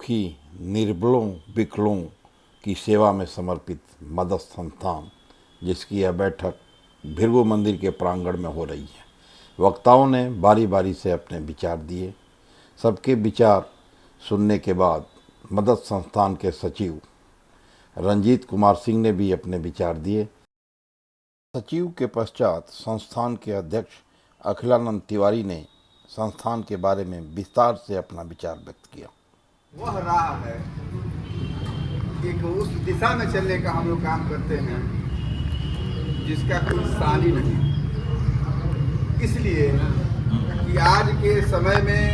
दुखी, निर्बलों, विकलों की सेवा में समर्पित मदद संस्थान, जिसकी यह बैठक भृगु मंदिर के प्रांगण में हो रही है। वक्ताओं ने बारी बारी से अपने विचार दिए। सबके विचार सुनने के बाद मदद संस्थान के सचिव रंजीत कुमार सिंह ने भी अपने विचार दिए। सचिव के पश्चात संस्थान के अध्यक्ष अखिलानंद तिवारी ने संस्थान के बारे में विस्तार से अपना विचार व्यक्त किया। वह राह है, एक उस दिशा में चलने का हम लोग काम करते हैं जिसका कोई सानी नहीं। इसलिए कि आज के समय में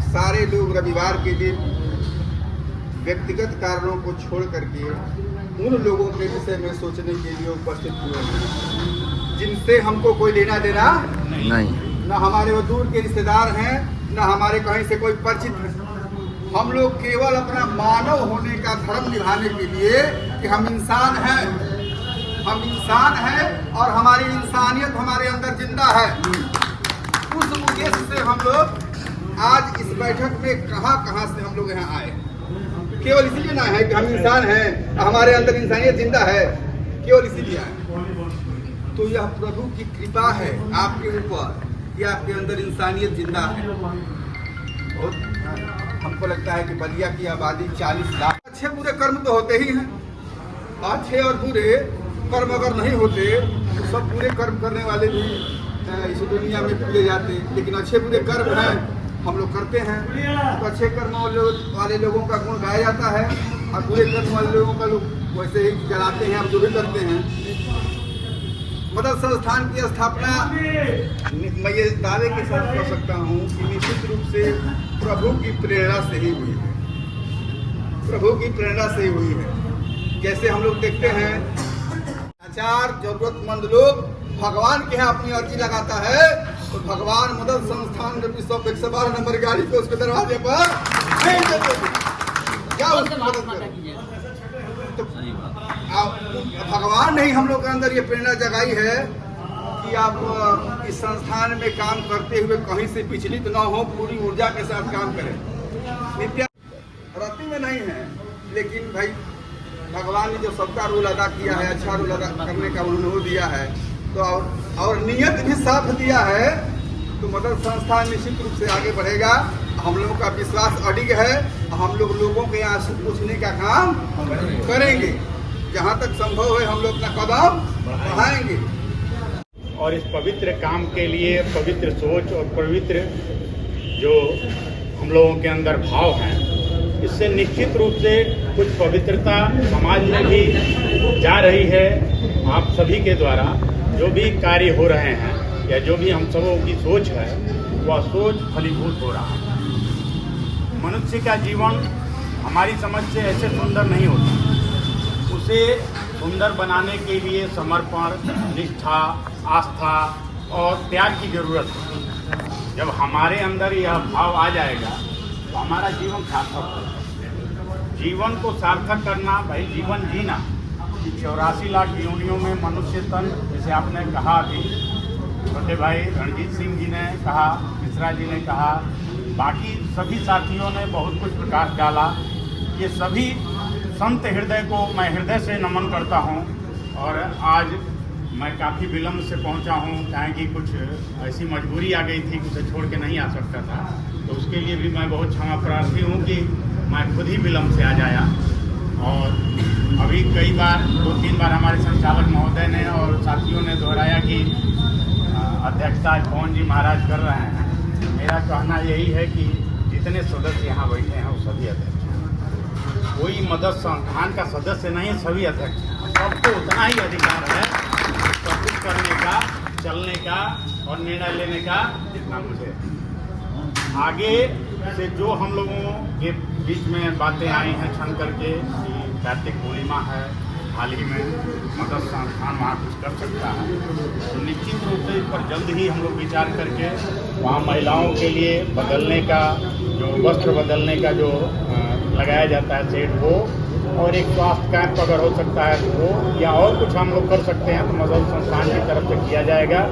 सारे लोग रविवार के दिन व्यक्तिगत कारणों को छोड़ करके उन लोगों के विषय में सोचने के लिए उपस्थित हुए हैं जिनसे हमको कोई लेना देना नहीं। न हमारे वो दूर के रिश्तेदार हैं, न हमारे कहीं से कोई परिचित है। हम लोग केवल अपना मानव होने का धर्म निभाने के लिए कि हम इंसान हैं और हमारी इंसानियत हमारे अंदर जिंदा है, उस उद्देश्य से हम लोग आज इस बैठक में कहां से हम लोग यहाँ आए। केवल इसीलिए ना है कि हम इंसान हैं, हमारे अंदर इंसानियत जिंदा है, केवल इसीलिए आए। तो यह प्रभु की कृपा है आपके ऊपर कि आपके अंदर इंसानियत जिंदा है। और हमको लगता है कि बलिया की आबादी 40 लाख। अच्छे बुरे कर्म तो होते ही हैं। अच्छे और बुरे कर्म अगर नहीं होते तो सब बुरे कर्म करने वाले भी इस दुनिया में भूले जाते। लेकिन अच्छे बुरे कर्म हैं, हम लोग करते हैं, तो अच्छे कर्म वाले लोगों का गुण गाया जाता है और बुरे कर्म वाले लोगों का लोग वैसे ही जलाते हैं, हम जो भी करते हैं। मदद संस्थान की स्थापना मैं ये दावे के साथ कर सकता हूँ कि निश्चित रूप से प्रभु की प्रेरणा से ही हुई है। प्रभु की प्रेरणा से ही हुई है। जैसे हम लोग देखते हैं लाचार जरूरतमंद लोग भगवान के यहाँ अपनी अर्जी लगाता है, तो भगवान मदद संस्थान जब 112 नंबर गाड़ी को उसके दरवाजे पर क्या उसकी मदद करें। तो भगवान ने ही हम लोग के अंदर ये प्रेरणा जगाई है कि आप इस संस्थान में काम करते हुए कहीं से विचलित न हो, पूरी ऊर्जा के साथ काम करें। नित्य रति में नहीं है, लेकिन भाई भगवान ने जो सबका रोल अदा किया है, अच्छा रोल अदा करने का उन्होंने दिया है, तो और नियत भी साथ दिया है, तो मदद संस्थान निश्चित रूप से आगे बढ़ेगा। हम लोगों का विश्वास अडिग है। हम लोग लोगों के यहाँ से पूछने का काम करेंगे, जहाँ तक संभव है हम लोग अपना कदम बढ़ाएंगे। और इस पवित्र काम के लिए पवित्र सोच और पवित्र जो हम लोगों के अंदर भाव हैं, इससे निश्चित रूप से कुछ पवित्रता समाज में भी जा रही है। आप सभी के द्वारा जो भी कार्य हो रहे हैं या जो भी हम सबों की सोच है, वह सोच फलीभूत हो रहा है। मनुष्य का जीवन हमारी समझ से ऐसे सुंदर नहीं होता। उसे सुंदर बनाने के लिए समर्पण, निष्ठा, आस्था और त्याग की जरूरत है। जब हमारे अंदर यह भाव आ जाएगा तो हमारा जीवन सार्थक होगा। जीवन को सार्थक करना, भाई जीवन जीना। 84 लाख योनियों में मनुष्य तन, जैसे आपने कहा अभी, छोटे भाई रणजीत सिंह जी ने कहा, मिश्रा जी ने कहा, बाकी सभी साथियों ने बहुत कुछ प्रकाश डाला। ये सभी संत हृदय को मैं हृदय से नमन करता हूँ। और आज मैं काफ़ी विलम्ब से पहुँचा हूँ, चाहे कि कुछ ऐसी मजबूरी आ गई थी कि उसे छोड़ के नहीं आ सकता था, तो उसके लिए भी मैं बहुत क्षमा प्रार्थी हूँ कि मैं खुद ही विलम्ब से आ जाया। और अभी कई बार 2-3 बार हमारे संचालक महोदय ने और साथियों ने दोहराया कि अध्यक्षता पवन जी महाराज कर रहे हैं। मेरा कहना यही है कि जितने सदस्य यहाँ बैठे हैं वो सभी अध्यक्ष हैं। कोई मदद संस्थान का सदस्य नहीं, सभी अध्यक्ष हैं। सबको उतना ही अधिकार है सब कुछ करने का, चलने का और निर्णय लेने का जितना मुझे। आगे से जो हम लोगों के बीच में बातें आई हैं छन करके कि कार्तिक पूर्णिमा है, हाल ही में मदद संस्थान वहाँ कुछ कर सकता है, तो निश्चित रूप से इस पर जल्द ही हम लोग विचार करके वहाँ महिलाओं के लिए बदलने का, जो वस्त्र बदलने का जो लगाया जाता है सेट, वो और एक स्वास्थ्य कैंप अगर हो सकता है तो वो, या और कुछ हम लोग कर सकते हैं तो मदद संस्थान की तरफ से किया जाएगा।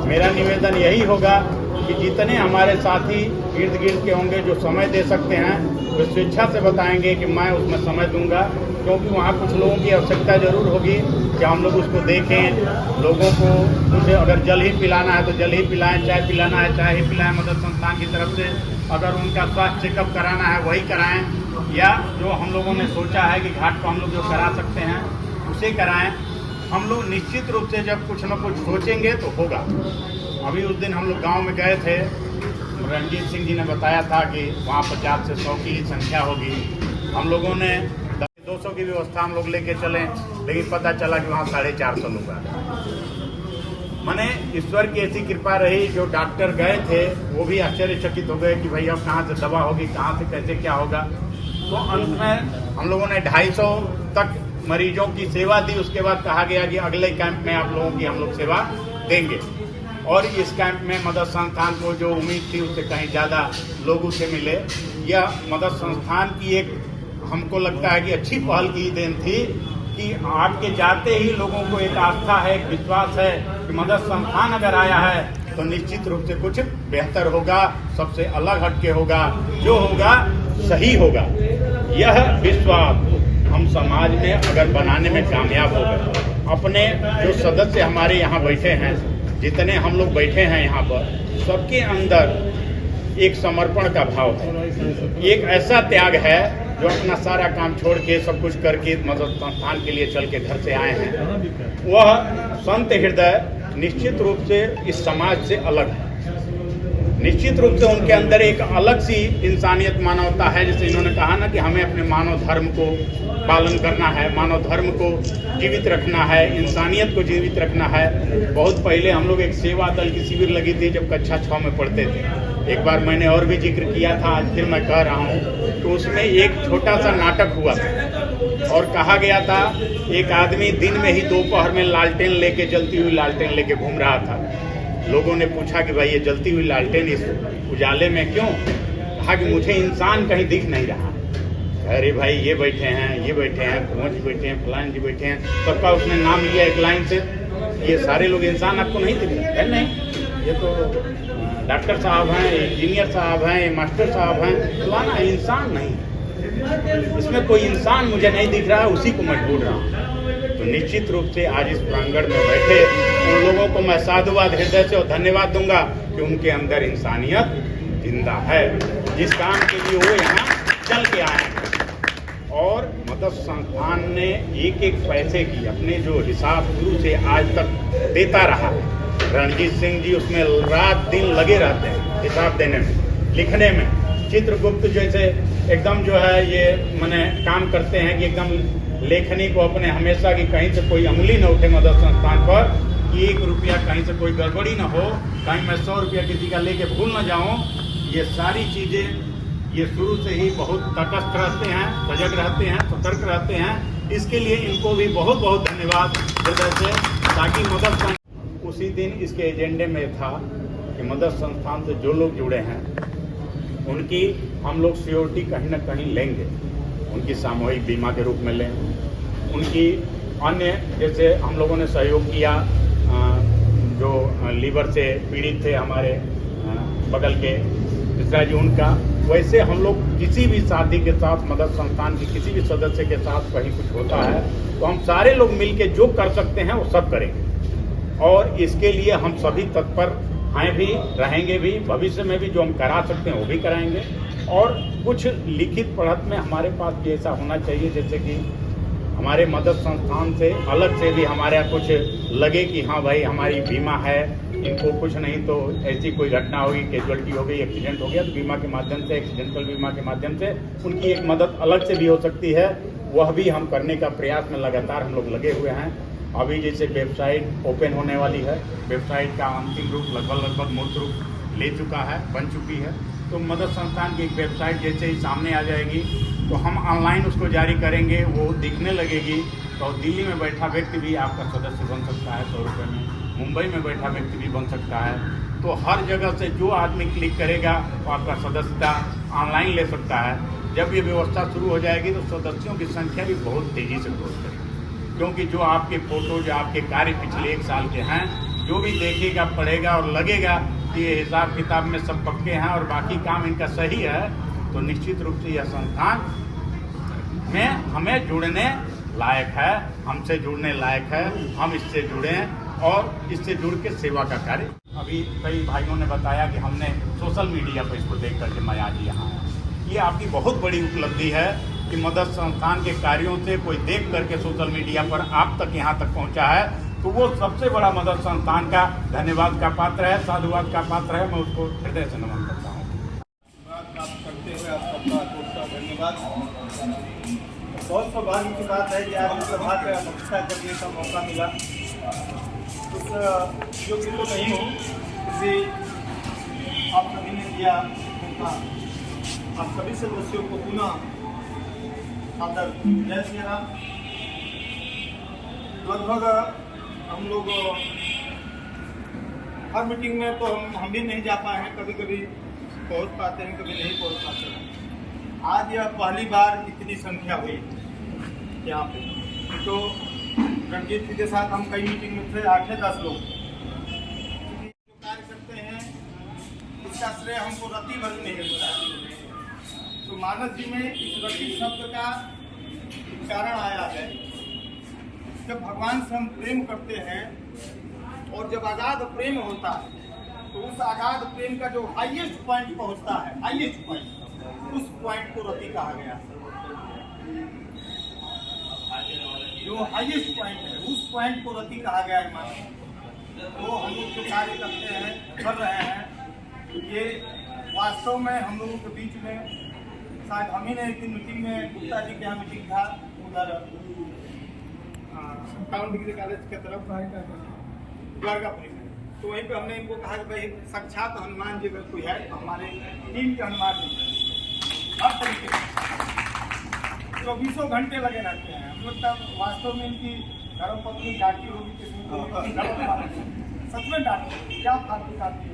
मेरा निवेदन यही होगा कि जितने हमारे साथी इर्द गिर्द के होंगे जो समय दे सकते हैं वे स्वेच्छा से बताएंगे कि मैं उसमें समय दूंगा, क्योंकि वहाँ कुछ लोगों की आवश्यकता ज़रूर होगी कि हम लोग उसको देखें। लोगों को मुझे अगर जल ही पिलाना है तो जल ही पिलाएं, चाय पिलाना है चाय ही पिलाएं मदद संस्थान की तरफ से, अगर उनका स्वास्थ्य चेकअप कराना है वही कराएं, या जो हम लोगों ने सोचा है कि घाट को हम लोग जो करा सकते हैं उसे कराएं। हम लोग निश्चित रूप से जब कुछ न कुछ सोचेंगे तो होगा। अभी उस दिन हम लोग गांव में गए थे, रणजीत सिंह जी ने बताया था कि वहाँ 50 से 100 की संख्या होगी। हम लोगों ने 200 की व्यवस्था हम लोग लेके चले, लेकिन पता चला कि वहाँ 450 लोग आ गए। मैंने ईश्वर की ऐसी कृपा रही, जो डॉक्टर गए थे वो भी आश्चर्यचकित हो गए कि भाई अब कहाँ से दवा होगी, कहाँ से कैसे क्या होगा। तो अंत में हम लोगों ने 250 तक मरीजों की सेवा दी। उसके बाद कहा गया कि अगले कैंप में आप लोगों की हम लोग सेवा देंगे, और इस कैंप में मदद संस्थान को जो उम्मीद थी उससे कहीं ज़्यादा लोगों से मिले। यह मदद संस्थान की एक, हमको लगता है कि अच्छी पहल की देन थी कि आपके जाते ही लोगों को एक आस्था है, एक विश्वास है कि मदद संस्थान अगर आया है तो निश्चित रूप से कुछ बेहतर होगा, सबसे अलग हटके होगा, जो होगा सही होगा। यह विश्वास हम समाज में अगर बनाने में कामयाब हो गए, अपने जो सदस्य हमारे यहाँ बैठे हैं, जितने हम लोग बैठे हैं यहाँ पर, सबके अंदर एक समर्पण का भाव है, एक ऐसा त्याग है जो अपना सारा काम छोड़ के सब कुछ करके मदद संस्थान के लिए चल के घर से आए हैं। वह संत हृदय निश्चित रूप से इस समाज से अलग है। निश्चित रूप से उनके अंदर एक अलग सी इंसानियत, मानवता है। जैसे इन्होंने कहा ना कि हमें अपने मानव धर्म को पालन करना है, मानव धर्म को जीवित रखना है, इंसानियत को जीवित रखना है। बहुत पहले हम लोग एक सेवा दल की शिविर लगी थी जब कक्षा 6 में पढ़ते थे। एक बार मैंने और भी जिक्र किया था, आज फिर मैं कह रहा हूँ। तो उसमें एक छोटा सा नाटक हुआ था और कहा गया था एक आदमी दिन में ही दोपहर में लालटेन लेके, जलती हुई लालटेन लेके घूम रहा था। लोगों ने पूछा कि भाई ये जलती हुई लालटेन इस उजाले में क्यों? कहा कि मुझे इंसान कहीं दिख नहीं रहा। अरे भाई ये बैठे हैं, ये बैठे हैं, कुंवर जी बैठे हैं, फलान जी बैठे हैं, सबका उसने नाम लिया एक लाइन से। ये सारे लोग इंसान आपको नहीं दिख रहे हैं? नहीं, ये तो डॉक्टर साहब हैं, इंजीनियर साहब हैं, मास्टर साहब हैं, फलाना इंसान नहीं। इसमें कोई इंसान मुझे नहीं दिख रहा है, उसी को मैं ढूंढ रहा हूँ। तो निश्चित रूप से आज इस प्रांगण में बैठे उन लोगों को मैं साधुवाद हृदय से और धन्यवाद दूंगा कि उनके अंदर इंसानियत जिंदा है, जिस काम के लिए वो यहाँ चल के आए हैं। और मदद संस्थान ने एक एक पैसे की अपने जो हिसाब शुरू से आज तक देता रहा। रणजीत सिंह जी उसमें रात दिन लगे रहते हैं हिसाब देने में, लिखने में। चित्रगुप्त जैसे एकदम जो है ये मैंने काम करते हैं कि एकदम लेखनी को अपने हमेशा की कहीं से कोई अंगुली न उठे मदद संस्थान पर, कि 1 रुपया कहीं से कोई गड़बड़ी न हो, कहीं मैं 100 रुपया किसी का लेके भूल न जाऊं। ये सारी चीज़ें ये शुरू से ही बहुत तटस्थ रहते हैं, सजग रहते हैं, सतर्क रहते हैं। इसके लिए इनको भी बहुत बहुत धन्यवाद हृदय से। ताकि मदद उसी दिन इसके एजेंडे में था कि मदद संस्थान से जो लोग जुड़े हैं उनकी हम लोग सिक्योरिटी कहीं ना कहीं लेंगे, उनकी सामूहिक बीमा के रूप में लें, उनकी अन्य जैसे हम लोगों ने सहयोग किया जो लीवर से पीड़ित थे हमारे बगल के मिश्रा जी, उनका वैसे हम लोग किसी भी साथी के साथ, मदद संस्थान के किसी भी सदस्य के साथ कहीं कुछ होता है तो हम सारे लोग मिलके जो कर सकते हैं वो सब करेंगे। और इसके लिए हम सभी तत्पर हैं भी, रहेंगे भी, भविष्य में भी जो हम करा सकते हैं वो भी कराएंगे। और कुछ लिखित पढ़त में हमारे पास भी ऐसा होना चाहिए जैसे कि हमारे मदद संस्थान से अलग से भी हमारे यहाँ कुछ लगे कि हाँ भाई हमारी बीमा है, इनको कुछ नहीं तो ऐसी कोई घटना होगी, कैजुअलिटी हो गई, एक्सीडेंट हो गया, तो बीमा के माध्यम से, एक्सीडेंटल बीमा के माध्यम से उनकी एक मदद अलग से भी हो सकती है। वह भी हम करने का प्रयास में लगातार हम लोग लगे हुए हैं। अभी जैसे वेबसाइट ओपन होने वाली है, वेबसाइट का अंतिम रूप लगभग मूर्त रूप ले चुका है, बन चुकी है। तो मदद संस्थान की एक वेबसाइट जैसे ही सामने आ जाएगी तो हम ऑनलाइन उसको जारी करेंगे, वो दिखने लगेगी। तो दिल्ली में बैठा व्यक्ति भी आपका सदस्य बन सकता है 100 रुपये में, मुंबई में बैठा व्यक्ति भी बन सकता है। तो हर जगह से जो आदमी क्लिक करेगा वो आपका सदस्यता ऑनलाइन ले सकता है। जब ये व्यवस्था शुरू हो जाएगी तो सदस्यों की संख्या भी बहुत तेज़ी से ग्रोथ करेगी, क्योंकि जो आपके फोटो, जो आपके कार्य पिछले 1 साल के हैं, जो भी देखेगा, पढ़ेगा और लगेगा कि ये हिसाब किताब में सब पक्के हैं और बाकी काम इनका सही है, तो निश्चित रूप से यह संस्थान में हमें जुड़ने लायक है, हमसे जुड़ने लायक है, हम इससे जुड़ें और इससे जुड़ के सेवा का कार्य। अभी कई भाइयों ने बताया कि हमने सोशल मीडिया पर इसको देख करके मैं आज यहाँ आया। ये आपकी बहुत बड़ी उपलब्धि है कि मदद संस्थान के कार्यों से कोई देख करके सोशल मीडिया पर आप तक यहाँ तक पहुँचा है, तो वो सबसे बड़ा मदद संस्थान का धन्यवाद का पात्र है, साधुवाद का पात्र है। मैं उसको हृदय से नमन करता हूँ। प्राप्त करते हुए आप सबका बहुत धन्यवाद। बहुत सौभाग्य की बात है कि आज इस सभा का अध्यक्षता करने का मौका मिला। उस योग्य तो नहीं हूँ, फिर भी आप सभी ने दिया मौका। आप सभी सदस्यों को पुनः आदर जय श्री राम। लगभग हम लोग हर मीटिंग में तो हम भी नहीं जा पाए हैं, कभी कभी पहुंच पाते हैं, कभी नहीं पहुंच पाते हैं। आज यह पहली बार इतनी संख्या हुई यहाँ पे, तो रणजीत जी के साथ हम कई मीटिंग में थे, 8-10 लोग जो कार्य करते हैं इसका श्रेय हमको रति भर नहीं मिलता। तो मानस जी में इस रति शब्द का उच्चारण आया है। जब भगवान से हम प्रेम करते हैं और जब अगाध प्रेम होता है, तो उस अगाध प्रेम का जो हाईएस्ट पॉइंट पहुंचता है, हाईएस्ट पॉइंट, उस पॉइंट को रति कहा गया। जो हाईएस्ट पॉइंट है, उस पॉइंट को रति कहा गया है। मानो तो हम लोग जो कार्य करते हैं, कर रहे हैं, ये वास्तव में हम लोगों के बीच में शायद हम ही ने एक दिन मीटिंग में, गुप्ता जी के यहाँ मीटिंग था उधर 57 डिग्री कॉलेज के तरफ द्वारकापुरी में, तो वहीं पे हमने इनको कहा कि भाई साक्षात हनुमान जी अगर कोई है तो हमारे टीम के हनुमान जी हर तरीके से 24 घंटे लगे रहते हैं। हम लोग तब वास्तव में इनकी धर्मपत्नी डांटी होगी, किसी को सच में डांटी, क्या फालतू डांटी।